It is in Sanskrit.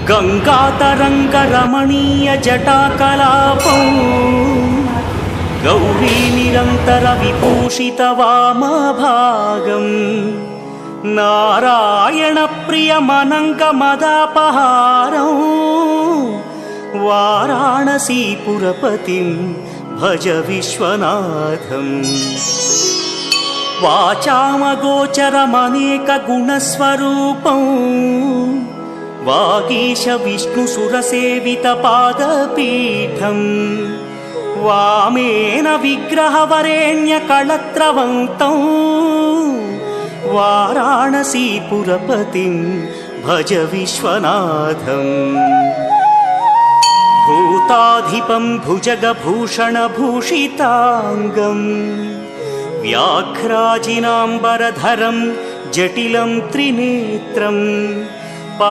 गङ्गातरङ्गरमणीयजटाकलापौ गौरीनिरन्तरविभूषितवामभागम् नारायणप्रियमनङ्गमदापहारौ वाराणसीपुरपतिं भज विश्वनाथम् वाचामगोचरमनेकगुणस्वरूपं वागीश विष्णुसुरसेवितपादपीठम् वामेन विग्रहवरेण्यकळत्रवन्तं वाराणसीपुरपतिं भज विश्वनाथम् भूताधिपं भुजगभूषणभूषिताङ्गम् व्याघ्राजिनाम्बरधरं जटिलं त्रिनेत्रम्